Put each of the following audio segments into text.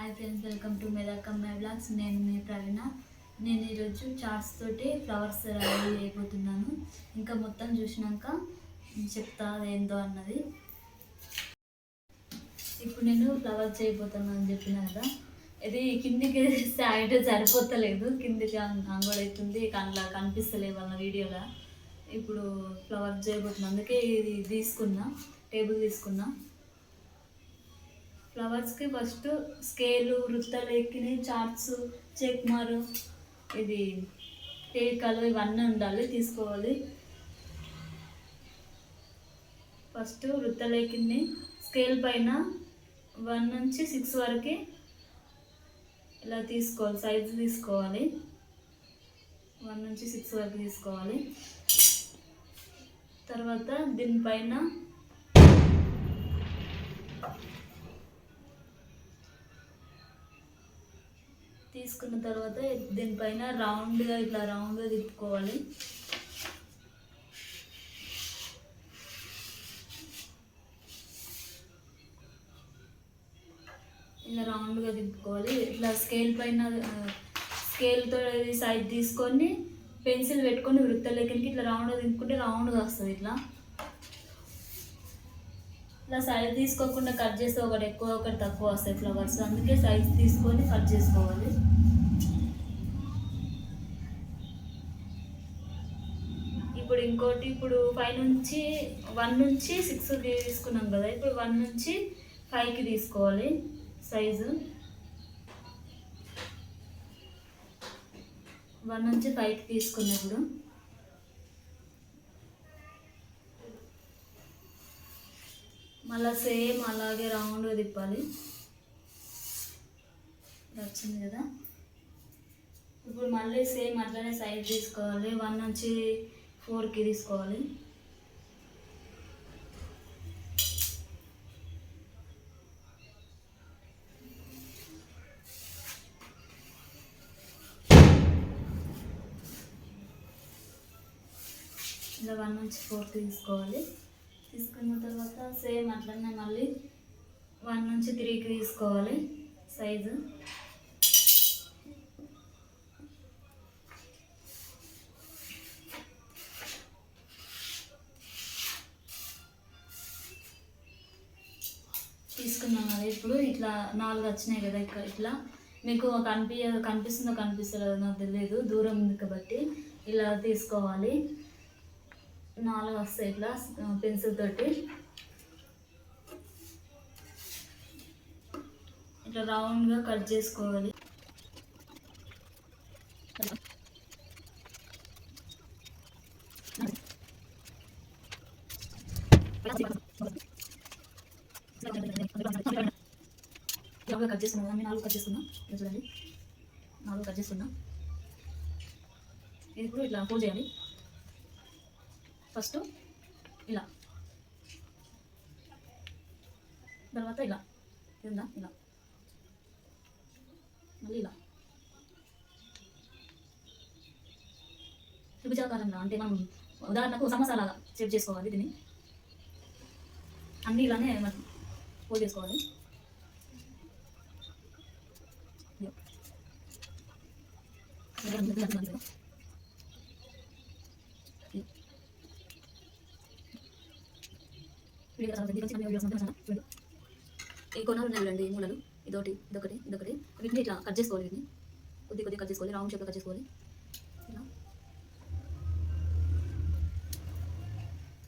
Hi friends, welcome to Medakamma blogs. నేను మీ ప్రవీణ. నేను ఈరోజు చార్ట్స్ తోటి ఫ్లవర్స్ రెడీ అయిపోతున్నాను. ఇంకా మొత్తం చూసినాక చెప్తా ఏందో అన్నది. ఇప్పుడు నేను ఫ్లవర్స్ చేయబోతున్నాను అని చెప్పిన కదా, ఇది కిందికి సైడ్ సరిపోతలేదు, కిందికి అంగడి అవుతుంది, కళ్ళ కనిపిస్తలేదు వాళ్ళ వీడియోలో. ఇప్పుడు ఫ్లవర్స్ చేయబోతున్నాను, అందుకే ఇది తీసుకున్నా, టేబుల్ తీసుకున్నా. ఫ్లవర్స్కి ఫస్ట్ స్కేలు, వృత్తలేఖిని, చార్ట్స్, చెక్మారు, ఇది టేకలు ఇవన్నీ ఉండాలి, తీసుకోవాలి. ఫస్ట్ వృత్తలేఖిని స్కేల్ పైన 1 నుంచి 6 వరకు ఇలా తీసుకోవాలి, సైజు తీసుకోవాలి. 1 నుంచి 6 వరకు తీసుకోవాలి. తర్వాత దీనిపైన తీసుకున్న తర్వాత దీనిపైన రౌండ్గా ఇట్లా రౌండ్గా తిప్పుకోవాలి. ఇలా రౌండ్గా తిప్పుకోవాలి. ఇట్లా స్కేల్ పైన స్కేల్తో సైజ్ తీసుకొని పెన్సిల్ పెట్టుకొని వృత్తలేఖనికి ఇట్లా రౌండ్గా తిప్పుకుంటే రౌండ్గా వస్తుంది. ఇట్లా సైజ్ తీసుకోకుండా కట్ చేస్తే ఒకటి ఎక్కువ ఒకటి తక్కువ వస్తాయి ఫ్లవర్స్, అందుకే సైజ్ తీసుకొని కట్ చేసుకోవాలి. ఇప్పుడు ఇంకోటి, ఇప్పుడు 5 నుంచి 1 నుంచి 6 తీసుకున్నాం కదా, ఇప్పుడు 1 నుంచి 5కి తీసుకోవాలి సైజు. 1 నుంచి 5కి తీసుకున్నప్పుడు మళ్ళీ సేమ్ అలాగే రౌండ్గా తిప్పాలి. వచ్చింది కదా, ఇప్పుడు మళ్ళీ సేమ్ అట్లనే సైజ్ తీసుకోవాలి. 1 నుంచి 4కి తీసుకోవాలి. ఇలా 1 నుంచి 4కి తీసుకోవాలి. తీసుకున్న తర్వాత సేమ్ అట్లనే మళ్ళీ 1 నుంచి 3కి తీసుకోవాలి సైజు. తీసుకున్నాం కదా, ఇప్పుడు ఇట్లా 4 వచ్చినాయి కదా, ఇక్కడ ఇట్లా మీకు కనిపిస్తుందో కనిపిస్తుందో నాకు తెలియదు, దూరం ఉంది కాబట్టి ఇలా తీసుకోవాలి. 4 వస్తాయి ఇట్లా పెన్సిల్ తోటి ఇట్లా రౌండ్గా కట్ చేసుకోవాలి. కట్ చేస్తున్నా, 4 కట్ చేస్తున్నా, చూడండి 4 కట్ చేస్తున్నా. ఇది ఇప్పుడు ఇట్లా ఫోల్డ్ చేయాలి. ఫస్ట్ ఇలా, తర్వాత ఇలా కింద, ఇలా మళ్ళీ ఇలా త్రిభుజాకారంలో, అంటే మనం ఉదాహరణకు సమోసా లాగా షేప్ చేసుకోవాలి. దీన్ని అన్నీ ఇలానే మనం ఫోల్డ్ చేసుకోవాలి. ఈ కొనాలు ఉన్నాయి చూడండి, ఈ మూలలు, ఇదొకటి ఇదొకటి ఇదొకటి, వీటిని ఇట్లా కట్ చేసుకోవాలి. వీటిని కొద్ది కట్ చేసుకోవాలి, రౌండ్ షేప్లో కట్ చేసుకోవాలి. ఇలా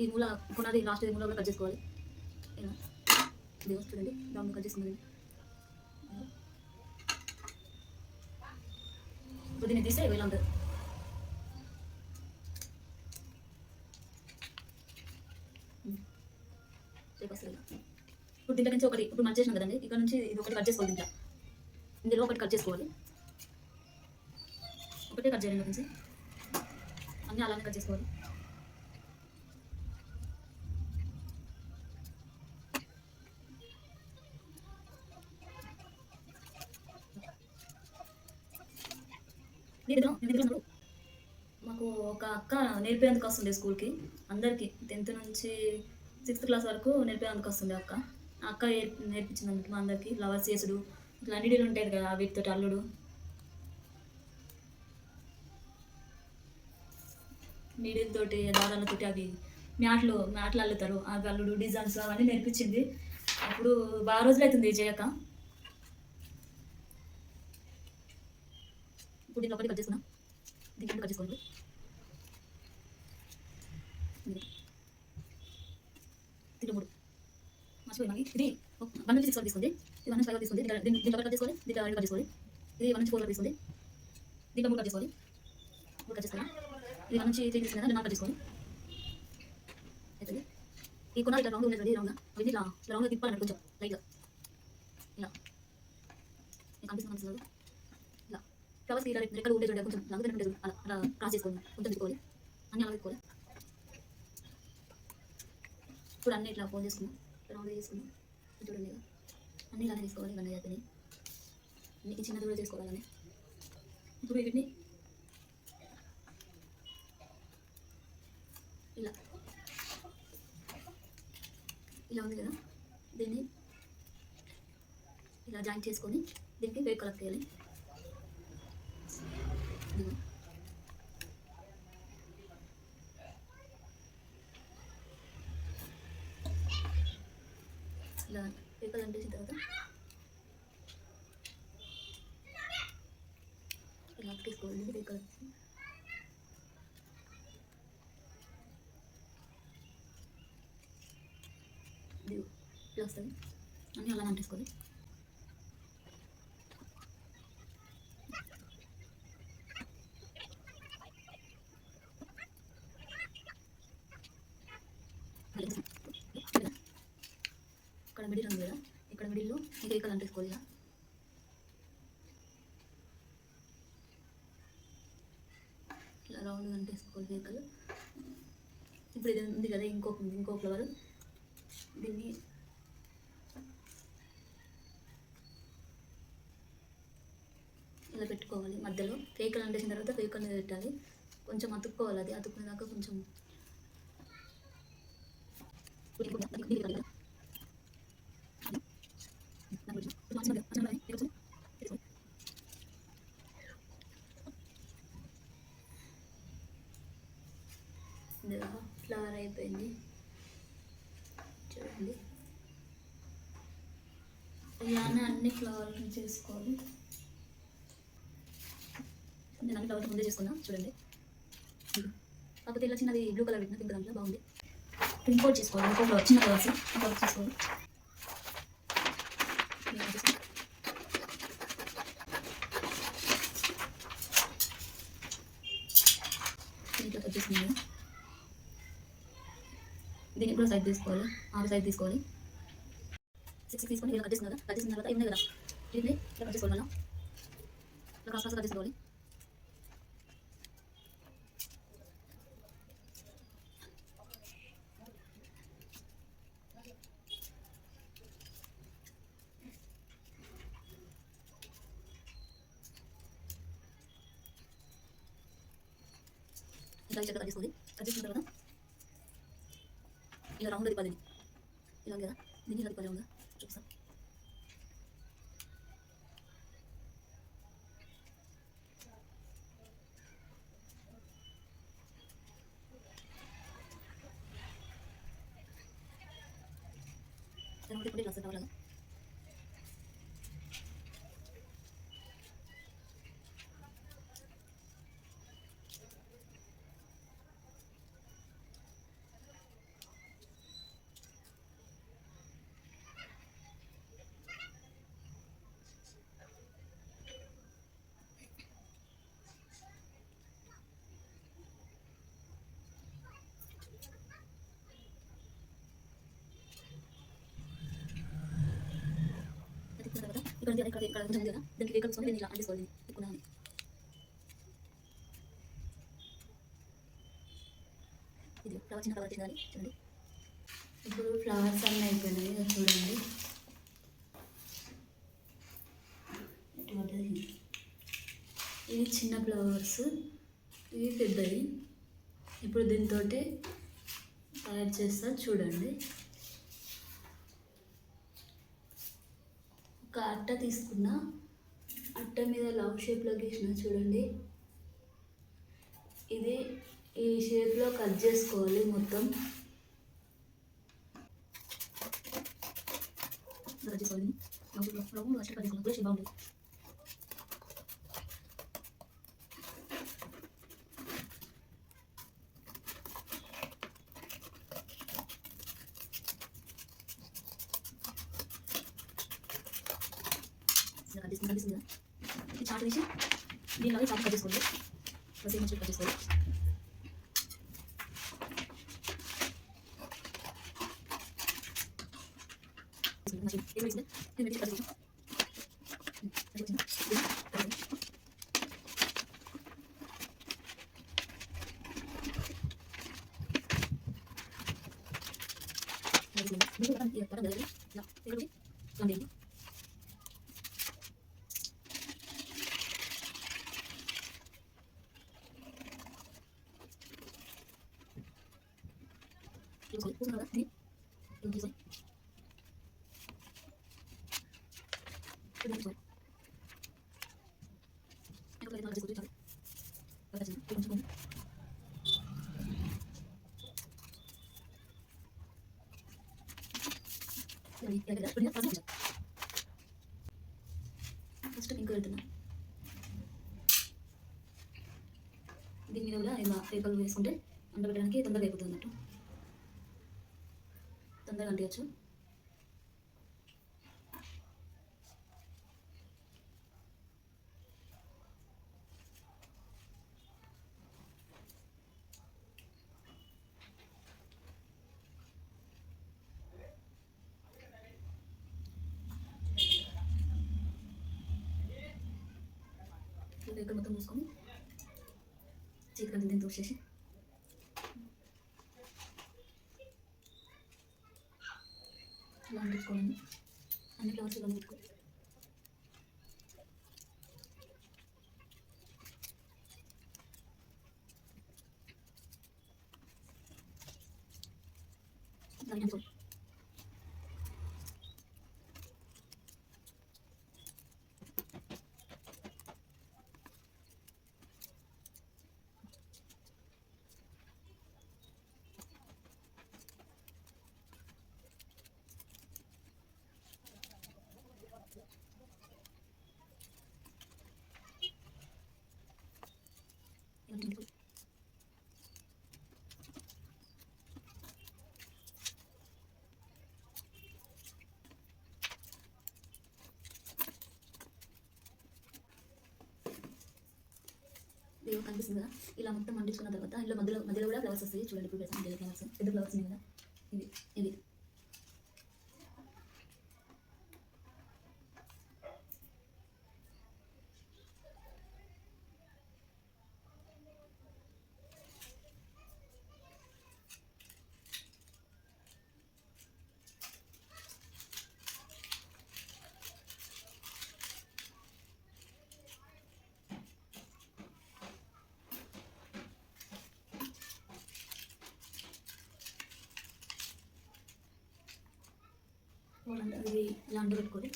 ఈ మూల కొనాలి, లాస్ట్ మూల కూడా కట్ చేసుకోవాలి. ఇలా ఇది చూడండి, రౌండ్ కట్ చేసుకున్నది. ఇప్పుడు దీన్ని తీస్తే ఇలా ఉంటుంది. ఇప్పుడు దీంట్లో నుంచి ఒకటి ఇప్పుడు కట్ చేసినాం కదండి, ఇక్కడ నుంచి ఇది ఒకటి కట్ చేసుకోవాలి. ఇందులో ఒకటి కట్ చేసుకోవాలి, ఒకటే కట్ చేయాలి. నుంచి అన్నీ అలానే కట్ చేసుకోవాలి. మాకు ఒక అక్క నేర్పేందుకు వస్తుండే స్కూల్కి, అందరికీ 10th నుంచి 6th క్లాస్ వరకు నేర్పేందుకు వస్తుండే అక్క. అక్క నేర్పించింది మా అందరికీ ఫ్లవర్స్ చేసుడు, ఇట్లా నీడలు ఉంటాయి కదా వీటితో అల్లుడు. నీడిలతోటి దారాలతోటి అవి మ్యాట్లు అల్లుతారు. ఆ అల్లుడు డిజైన్స్ అవన్నీ నేర్పించింది. అప్పుడు బాగా రోజులు అవుతుంది చేయక. ఇప్పుడు దీన్ని ఒకటి కట్ చేసుకున్నా, దీన్ని కట్ చేసుకోండి. దీంట్లో 3 మర్చిపోయినాయి. ఇది 1 నుంచి 6 వరకు తీసుకుంది, ఇది 1 నుంచి 5 వరకు తీసుకుంది. దీంట్లో కట్ చేసుకోవాలి, దీంట్లో 2 కట్ చేసుకోవాలి. ఇది 1 నుంచి 4 వరకు తీసుకుంది, దీంట్లో 3 కట్ చేసుకోవాలి. 3 కట్ చేసుకోవాలి. ఇది 1 నుంచి 3 తీసుకున్నా, 4 కట్ చేసుకోవాలి. అవుతుంది. ఈ కొనాలి ఇట్లా రౌండ్ ఉండేది, రౌండ్గా ఇది ఇట్లా రౌండ్గా తిప్పాలంటే కొంచెం లైట్గా ఇలా కనిపిస్తుంది. ఇలా ఫ్లవర్స్కి ఇలా రెక్కలు ఉంటే చూడండి, కొంచెం రంగు ఉంటుంది, అలా అలా క్రాస్ చేసుకోవాలి, కొంచెం తిప్పుకోవాలి, అన్నీ అలా పెట్టుకోవాలి. ఇప్పుడు అన్నీ ఇట్లా ఫోన్ చేసుకున్నాం, రౌండ్ చేసుకున్నాం చూడండి. అన్నీ ఇలానే తీసుకోవాలి, ఇవన్నీ అయిపోయినాయి. అన్ని చిన్నది కూడా చేసుకోవాలి అలానే. ఇప్పుడు వీటిని ఇలా ఇలా ఉంది కదా, దీన్ని ఇలా జాయింట్ చేసుకొని దీనికి వేక్ కలర్ చేయాలి. ఇలా వేక్ కలర్ చేసిన తర్వాత ఇలా తీసుకోవాలి వేక్ కలర్. ఇలా వస్తుంది, అన్నీ అలా అంటేసుకోవాలి. ఇక్కడ మిడిల్ ఉంది కదా, ఇక్కడ మిడిల్లో ఇది ఏకలు అంటేసుకోవాలి. ఇలా రౌండ్ అంటేసుకోవాలి ఏకలు. ఇప్పుడు ఇది ఉంది కదా ఇంకో ఫ్లవర్, దీన్ని ఇలా పెట్టుకోవాలి. మధ్యలో ఫేకలు అంటేసిన తర్వాత ఫేకల్ మీద పెట్టాలి, కొంచెం అతుక్కోవాలి. అది అతుక్కునేదాకా కొంచెం ఫ్లవర్ అయిపోయింది చూడండి. ఇలానే అన్ని ఫ్లవర్లు చేసుకోవాలి. నేను అన్ని ఫ్లవర్స్ ముందే చేసుకున్నా చూడండి. కాకపోతే ఇలా చిన్నది బ్లూ కలర్ పెట్టిన పింక్ దాంట్లో బాగుంది. ఇంపోర్ట్ చేసుకోవాలి, ఇంకో ఫ్లవర్ చిన్న ఫ్లవర్స్ ఇంపోర్ట్ చేసుకోవాలి. దీంట్లో కట్ చేసుకున్నాను. దీనికి కూడా సైడ్ తీసుకోవాలి, 6 సైడ్ తీసుకోవాలి. 6 తీసుకొని ఇలా కట్ చేసుకున్నా. కట్ చేసిన తర్వాత ఏం కదా దీన్ని ఇలా కట్ చేసుకోవాలి. ఇలా కాస్త కట్ చేసుకోవాలి. ఇలా చెక్క కట్ చేసుకోవాలి. కట్ చేసుకున్న తర్వాత ఇలా రౌండ్ తిప్పాలి. ఇలా కదా, దీన్ని ఇలా తిప్పాలి రౌండ్గా. చూపిస్తాను. రౌండ్ తిప్పుకుంటే ఇలా వస్తుంది అలాగా. ఇక్కడ కొంచెం ఉంది కదా, దీనికి వేకల్ తీసుకొని దీన్ని ఇలా అంటించుకోవాలి. తిప్పుకున్నాను. ఇది ఫ్లవర్ చిన్న ఫ్లవర్ చేయాలి చూడండి. ఇప్పుడు ఫ్లవర్స్ అన్నీ అయిపోయినాయి చూడండి. ఇవి చిన్న ఫ్లవర్స్, ఇవి పెద్దవి. ఇప్పుడు దీంతో తయారు చేస్తా చూడండి. ఒక అట్ట తీసుకున్నా, అట్ట మీద లవ్ షేప్లో గీసిన చూడండి. ఇది ఈ షేప్లో కట్ చేసుకోవాలి మొత్తం. కట్ చేసుకోవాలి. లవ్ ఫస్ట్ కట్ చేసుకున్నప్పుడు షేప్ బాగుంటుంది. కనిపిస్తుంది కదా, ఈ చాట్ తీసి దీనిలో చాట్ కట్ చేసుకోండి. బస్ ఏమో కట్ చేసుకోవాలి. ఫస్ట్ పింక్ వెళ్తున్నా. దీని మీద కూడా ఇలా పేపర్లు వేసుకుంటే అంటబెట్టడానికి తొందరగా అయిపోతుంది అన్నట్టు, తొందరగా అంటియచ్చు. ఇక్కడ మొత్తం మూసుకొని చీకటి దీన్ని తోసేసి ఇలా అంటించుకోవాలండి. అన్ని ఫ్లవర్స్ ఇలా పెట్టుకోవాలి. ఇది కనిపిస్తుంది కదా, ఇలా మొత్తం అంటించుకున్న తర్వాత ఇందులో మధ్యలో కూడా ఫ్లవర్స్ వస్తాయి. చూడండి, ఇప్పుడు పెద్ద ఫ్లవర్స్, పెద్ద ఫ్లవర్స్ ఉన్నాయి కదా, ఇవి ఇది ఇలా అంటబెట్టుకోవాలి.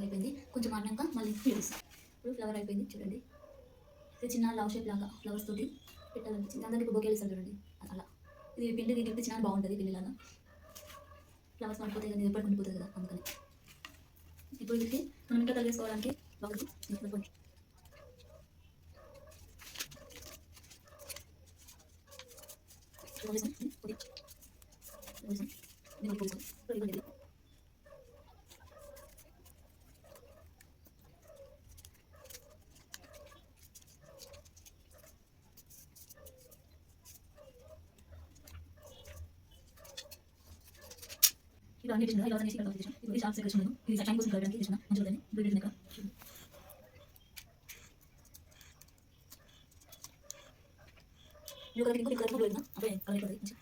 అయిపోయింది. కొంచెం అన్నాక మళ్ళీ ఫ్లవర్స్. ఇప్పుడు ఫ్లవర్ అయిపోయింది చూడండి. ఇది చిన్న లవ్ షేప్ లాగా ఫ్లవర్స్ తోటి పెట్టాలనిపించింది. అందరికీ ఇప్పుడు బొకేలు ఇస్తారు చూడండి, అలా. ఇది పిండి గిఫ్ట్ చిన్న బాగుంటుంది, పిండిలాగా. ఫ్లవర్స్ పడిపోతాయి కదా, ఎప్పటికి ఉండిపోతుంది కదా, అందుకని. ఇప్పుడు ఇది మనం ఇంకా తగ్గేసుకోవడానికి బాగుంది. ఇది అన్ని చేసిన ఇలా అనేసి ఇక్కడ చేసిన ఇది షార్ట్స్ సెక్షన్ ఇది టైం కోసం కలవడానికి చేసిన మంచిగా వీడియో ఇక్కడ బ్లూ కలర్ ఇంకో కలర్ బ్లూ అయినా అప్పుడు కలర్ అయిపోతుంది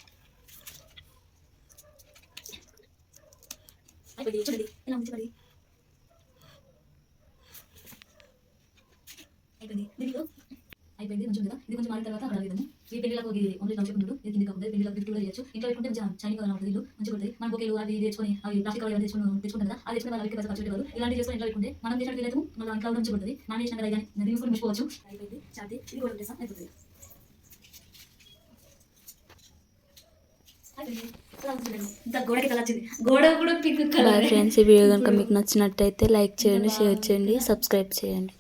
అయిపోయింది చూడండి ఎలా ఉంది చూడండి అయిపోయింది దీనిలో అయిపోయింది కొంచెం కదా ఇది కొంచెం మారిన తర్వాత అక్కడ వేద్దాము ఈ పెళ్ళిళ్ళకు ఓన్లీ నచ్చకుండా ఇది కింద ఉంటుంది పెళ్ళిళ్ళకు గిఫ్ట్ కూడా చేయొచ్చు ఇంట్లో పెట్టుకుంటే కొంచెం షైనింగ్ ఉంటుంది ఇల్లు మంచిగా ఉంటుంది మన బొకేలు అవి తెచ్చుకొని అవి ప్లాస్టిక్ అవి తెచ్చుకుంటాం కదా అది తెచ్చుకునే వాళ్ళకి ఖర్చు పెట్టేవారు ఇలాంటి చేసుకొని ఇంట్లో పెట్టుకుంటే మనం చేసిన ఫీల్ అయితే మన ఇంట్లో మంచిగా ఉంటుంది మనం చేసిన కదా కానీ దీన్ని కూడా మిచ్చిపోవచ్చు అయిపోయింది చాటి ఇది కూడా చేస్తాం అయిపోతుంది గోడకి కలర్ వచ్చింది గోడ కూడా పింక్ కలర్ ఫ్రెండ్స్ ఈ వీడియో కనుక మీకు నచ్చినట్టయితే లైక్ చేయండి షేర్ చేయండి సబ్స్క్రైబ్ చేయండి